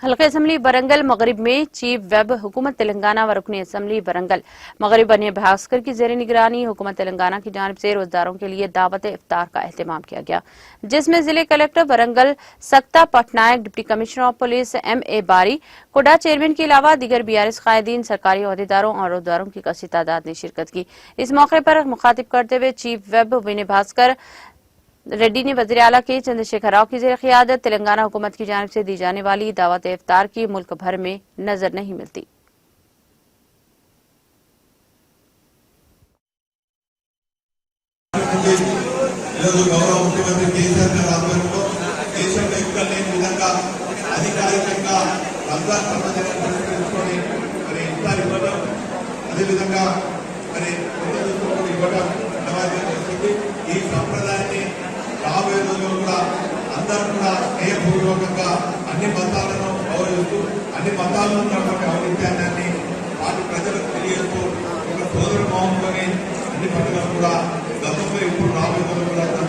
हल्का असम्बली बरंगल मगरिब में चीफ वेब हुकूमत तेलंगाना व रुकनी असम्बली बरंगल मगरिब बने भास्कर की जेर निगरानी हुकूमत तेलंगाना की जानिब से रोजदारों के लिए दावत इफ्तार का एहतमाम किया गया, जिसमें जिले कलेक्टर बरंगल सक्ता Patnaik, deputy commissioner of police M.A. बारी, कोडा चेयरमैन के अलावा दीगर BRS कायदीन, सरकारी अहदेदारों और रोजदारों की कसी तादाद ने शिरकत की। इस मौके पर मुखातिब करते हुए चीफ वेब विनय भास्कर रेड्डी ने वज़ीर आला के चंद्रशेखर राव की ज़ेर क़ियादत तेलंगाना हुकूमत की जानिब से दी जाने वाली दावत इफ्तार की मुल्क भर में नजर नहीं मिलती। రాబోయే రోజుల్లో కూడా అందరూ కూడా స్నేహపూర్వకంగా అన్ని మతాలను గౌరవిస్తూ అన్ని మతాలను ఉన్నటువంటి ఔన్నత్యాన్ని వాటి ప్రజలకు తెలియజేస్తూ ఒక సోదర భావంతోనే అన్ని పండుగలు కూడా గతంలో ఇప్పుడు రాబోయే రోజుల్లో కూడా